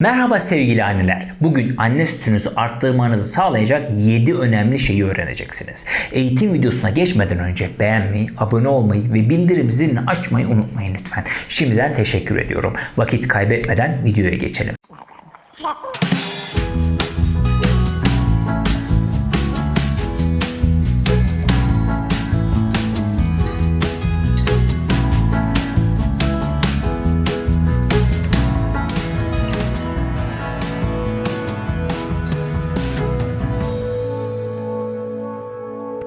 Merhaba sevgili anneler. Bugün anne sütünüzü arttırmanızı sağlayacak 7 önemli şeyi öğreneceksiniz. Eğitim videosuna geçmeden önce beğenmeyi, abone olmayı ve bildirim zilini açmayı unutmayın lütfen. Şimdiden teşekkür ediyorum. Vakit kaybetmeden videoya geçelim.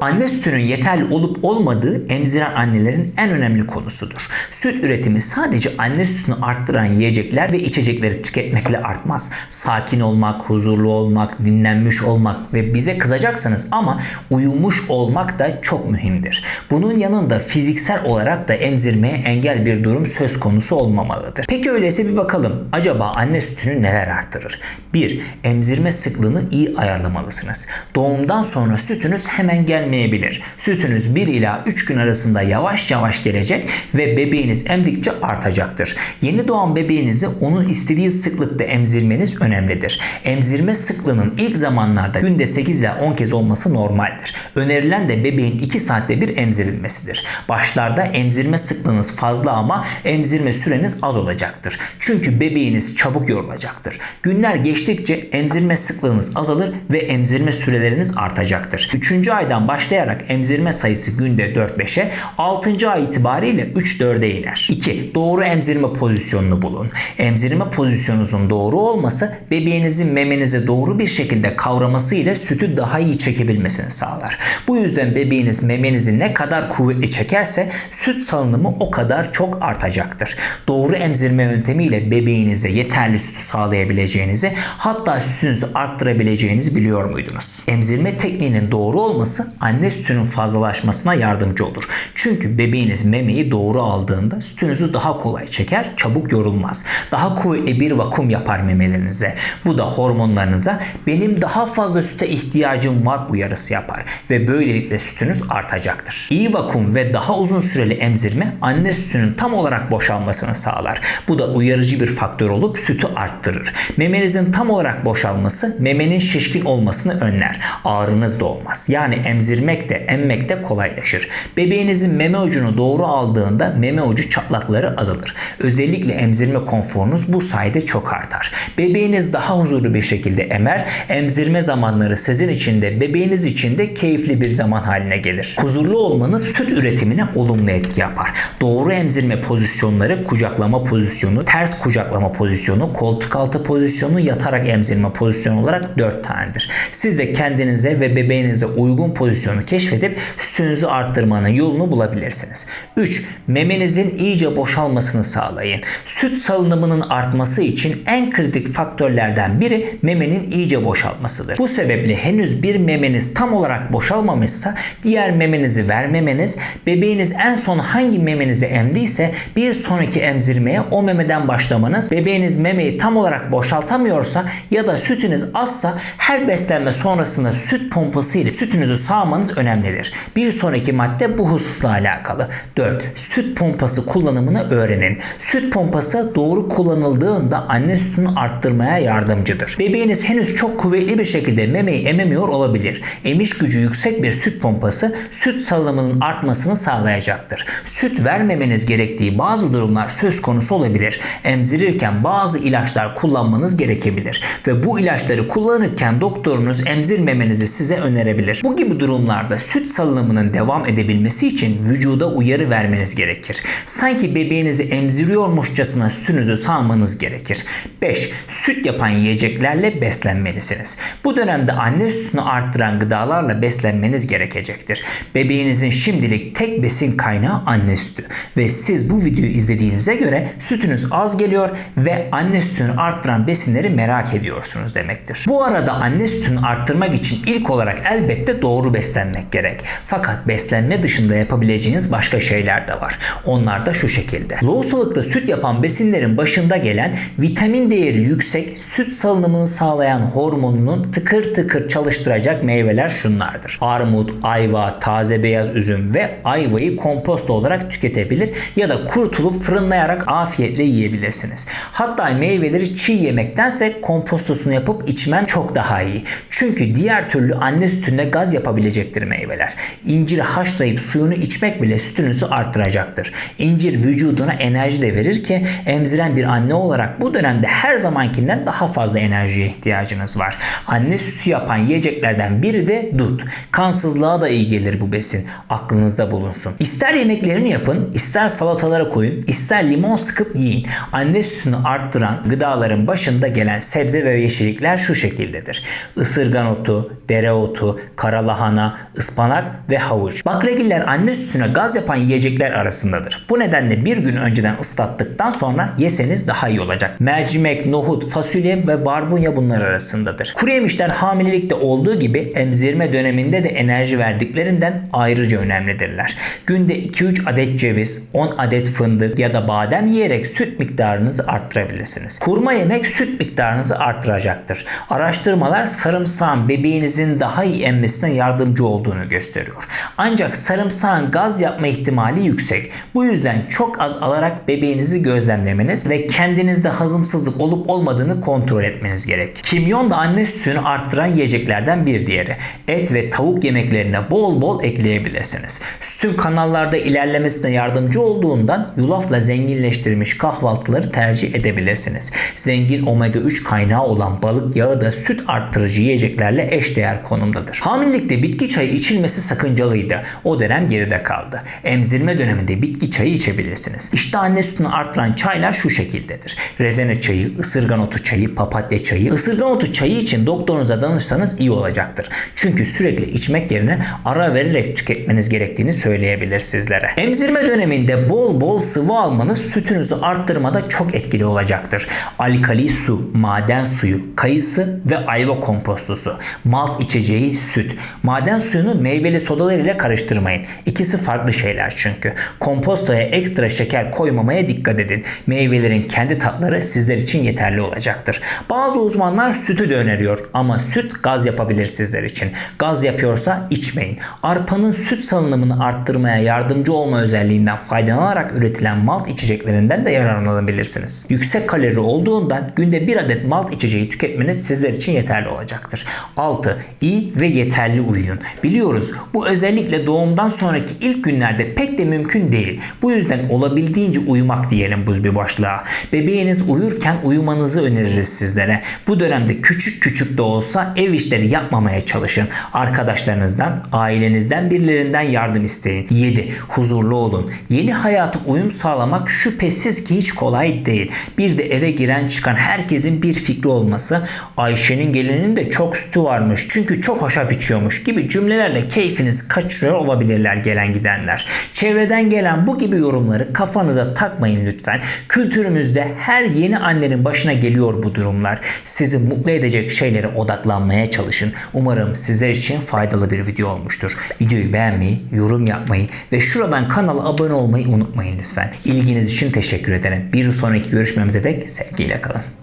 Anne sütünün yeterli olup olmadığı emziren annelerin en önemli konusudur. Süt üretimi sadece anne sütünü arttıran yiyecekler ve içecekleri tüketmekle artmaz. Sakin olmak, huzurlu olmak, dinlenmiş olmak ve bize kızacaksınız ama uyumuş olmak da çok mühimdir. Bunun yanında fiziksel olarak da emzirmeye engel bir durum söz konusu olmamalıdır. Peki öyleyse bir bakalım. Acaba anne sütünü neler arttırır? 1. Emzirme sıklığını iyi ayarlamalısınız. Doğumdan sonra sütünüz hemen gelmeyebilir. Sütünüz 1 ila 3 gün arasında yavaş yavaş gelecek ve bebeğiniz emdikçe artacaktır. Yeni doğan bebeğinizi onun istediği sıklıkta emzirmeniz önemlidir. Emzirme sıklığının ilk zamanlarda günde 8 ila 10 kez olması normaldir. Önerilen de bebeğin 2 saatte bir emzirilmesidir. Başlarda emzirme sıklığınız fazla ama emzirme süreniz az olacaktır. Çünkü bebeğiniz çabuk yorulacaktır. Günler geçtikçe emzirme sıklığınız azalır ve emzirme süreleriniz artacaktır. 3. aydan başlayarak emzirme sayısı günde 4-5'e, 6. ay itibariyle 3-4'e iner. 2. Doğru emzirme pozisyonunu bulun. Emzirme pozisyonunuzun doğru olması bebeğinizin memenizi doğru bir şekilde kavraması ile sütü daha iyi çekebilmesini sağlar. Bu yüzden bebeğiniz memenizi ne kadar kuvvetli çekerse süt salınımı o kadar çok artacaktır. Doğru emzirme yöntemiyle bebeğinize yeterli sütü sağlayabileceğinizi, hatta sütünüzü arttırabileceğinizi biliyor muydunuz? Emzirme tekniğinin doğru olması anne sütünün fazlalaşmasına yardımcı olur. Çünkü bebeğiniz memeyi doğru aldığında sütünüzü daha kolay çeker, çabuk yorulmaz. Daha kuvvetli bir vakum yapar memelerinize. Bu da hormonlarınıza benim daha fazla süte ihtiyacım var uyarısı yapar ve böylelikle sütünüz artacaktır. İyi vakum ve daha uzun süreli emzirme anne sütünün tam olarak boşalmasını sağlar. Bu da uyarıcı bir faktör olup sütü arttırır. Memenizin tam olarak boşalması memenin şişkin olmasını önler. Ağrınız da olmaz. Yani emzirmek de emmek de kolaylaşır. Bebeğinizin meme ucunu doğru aldığında meme ucu çatlakları azalır. Özellikle emzirme konforunuz bu sayede çok artar. Bebeğiniz daha huzurlu bir şekilde emer. Emzirme zamanları sizin için de bebeğiniz için de keyifli bir zaman haline gelir. Huzurlu olmanız süt üretimine olumlu etki yapar. Doğru emzirme pozisyonları kucaklama pozisyonu, ters kucaklama pozisyonu, koltuk altı pozisyonu, yatarak emzirme pozisyonu olarak 4 tanedir. Siz de kendinize ve bebeğinize uygun pozisyonu keşfedip sütünüzü arttırmanın yolunu bulabilirsiniz. 3. Memenizin iyice boşalmasını sağlayın. Süt salınımının artması için en kritik faktörlerden biri memenin iyice boşalmasıdır. Bu sebeple henüz bir memeniz tam olarak boşalmamışsa diğer memenizi vermemeniz, bebeğiniz en son hangi memenizi emdiyse bir sonraki emzirmeye o memeden başlamanız, bebeğiniz memeyi tam olarak boşaltamıyorsa ya da sütünüz azsa her beslenme sonrasında süt pompası ile sütünüzü sağmanız önemlidir. Bir sonraki madde bu hususla alakalı. 4. Süt pompası kullanımını öğrenin. Süt pompası doğru kullanıldığında anne sütünü arttırmaya yardımcıdır. Bebeğiniz henüz çok kuvvetli bir şekilde memeyi ememiyor olabilir. Emiş gücü yüksek bir süt pompası süt salınımının artmasını sağlayacaktır. Süt vermemeniz gerektiği bazı durumlar söz konusu olabilir. Emzirirken bazı ilaçlar kullanmanız gerekebilir ve bu ilaçları kullanırken doktorunuz emzirmemenizi size önerebilir. Bu gibi durumlarda süt salınımının devam edebilmesi için vücuda uyarı vermeniz gerekir. Sanki bebeğinizi emziriyormuşçasına sütünüzü sağmanız gerekir. 5. Süt yapan yiyeceklerle beslenmelisiniz. Bu dönemde anne sütünü arttıran gıdalarla beslenmeniz gerekecektir. Bebeğinizin şimdilik tek besin kaynağı anne sütü ve siz bu videoyu izlediğinize göre sütünüz az geliyor ve anne sütünü arttıran besinleri merak ediyorsunuz demektir. Bu arada anne sütünü arttırmak için ilk olarak elbette doğru beslenmeniz beslenmek gerek. Fakat beslenme dışında yapabileceğiniz başka şeyler de var. Onlar da şu şekilde. Lohusalıkta süt yapan besinlerin başında gelen vitamin değeri yüksek, süt salınımını sağlayan hormonunun tıkır tıkır çalıştıracak meyveler şunlardır. Armut, ayva, taze beyaz üzüm ve ayvayı kompost olarak tüketebilir ya da kurutulup fırınlayarak afiyetle yiyebilirsiniz. Hatta meyveleri çiğ yemektense kompostosunu yapıp içmen çok daha iyi. Çünkü diğer türlü anne sütünde gaz yapabilecektir meyveler. İnciri haşlayıp suyunu içmek bile sütünüzü artıracaktır. İncir vücuduna enerji de verir ki emziren bir anne olarak bu dönemde her zamankinden daha fazla enerjiye ihtiyacınız var. Anne sütü yapan yiyeceklerden biri de dut. Kansızlığa da iyi gelir bu besin. Aklınızda bulunsun. İster yemeklerini yapın, ister salatalara koyun, ister limon sıkıp yiyin. Anne sütünü arttıran gıdaların başında gelen sebze ve yeşillikler şu şekildedir. Isırgan otu, dereotu, karalahana, ıspanak ve havuç. Baklagiller anne sütüne gaz yapan yiyecekler arasındadır. Bu nedenle bir gün önceden ıslattıktan sonra yeseniz daha iyi olacak. Mercimek, nohut, fasulye ve barbunya bunlar arasındadır. Kuru yemişler hamilelikte olduğu gibi emzirme döneminde de enerji verdiklerinden ayrıca önemlidirler. Günde 2-3 adet ceviz, 10 adet fındık ya da badem yiyerek süt miktarınızı arttırabilirsiniz. Kurma yemek süt miktarınızı arttıracaktır. Araştırmalar sarımsağın bebeğinizin daha iyi emmesine yardımcı olduğunu gösteriyor. Ancak sarımsağın gaz yapma ihtimali yüksek. Bu yüzden çok az alarak bebeğinizi gözlemlemeniz ve kendinizde hazımsızlık olup olmadığını kontrol etmeniz gerek. Kimyon da anne sütünü arttıran yiyeceklerden bir diğeri. Et ve tavuk yemeklerine bol bol ekleyebilirsiniz. Sütün kanallarda ilerlemesine yardımcı olduğundan yulafla zenginleştirilmiş kahvaltıları tercih edebilirsiniz. Zengin omega 3 kaynağı olan balık yağı da süt arttırıcı yiyeceklerle eşdeğer konumdadır. Hamilelikte bitki çayı içilmesi sakıncalıydı. O dönem geride kaldı. Emzirme döneminde bitki çayı içebilirsiniz. İşte anne sütünü artıran çaylar şu şekildedir. Rezene çayı, ısırgan otu çayı, papatya çayı. Isırgan otu çayı için doktorunuza danışsanız iyi olacaktır. Çünkü sürekli içmek yerine ara vererek tüketmeniz gerektiğini söyleyebilir sizlere. Emzirme döneminde bol bol sıvı almanız sütünüzü arttırmada çok etkili olacaktır. Alkali su, maden suyu, kayısı ve ayva kompostosu, malt içeceği süt. Maden suyunu meyveli sodalar ile karıştırmayın. İkisi farklı şeyler çünkü. Kompostoya ekstra şeker koymamaya dikkat edin. Meyvelerin kendi tatları sizler için yeterli olacaktır. Bazı uzmanlar sütü de öneriyor ama süt gaz yapabilir sizler için. Gaz yapıyorsa içmeyin. Arpanın süt salınımını arttırmaya yardımcı olma özelliğinden faydalanarak üretilen malt içeceklerinden de yararlanabilirsiniz. Yüksek kalori olduğundan günde bir adet malt içeceği tüketmeniz sizler için yeterli olacaktır. 6. İyi ve yeterli uyuyun. Biliyoruz bu özellikle doğumdan sonraki ilk günlerde pek de mümkün değil. Bu yüzden olabildiğince uyumak diyelim bu bir başlığa. Bebeğiniz uyurken uyumanızı öneririz sizlere. Bu dönemde küçük küçük de olsa ev işleri yapmamaya çalışın. Arkadaşlarınızdan, ailenizden birilerinden yardım isteyin. 7. Huzurlu olun. Yeni hayata uyum sağlamak şüphesiz ki hiç kolay değil. Bir de eve giren çıkan herkesin bir fikri olması, Ayşe'nin gelinin de çok sütü varmış çünkü çok hoşaf içiyormuş gibi cümlelerle keyfinizi kaçırıyor olabilirler gelen gidenler. Çevreden gelen bu gibi yorumları kafanıza takmayın lütfen. Kültürümüzde her yeni annenin başına geliyor bu durumlar. Sizi mutlu edecek şeylere odaklanmaya çalışın. Umarım sizler için faydalı bir video olmuştur. Videoyu beğenmeyi, yorum yapmayı ve şuradan kanala abone olmayı unutmayın lütfen. İlginiz için teşekkür ederim. Bir sonraki görüşmemize dek sevgiyle kalın.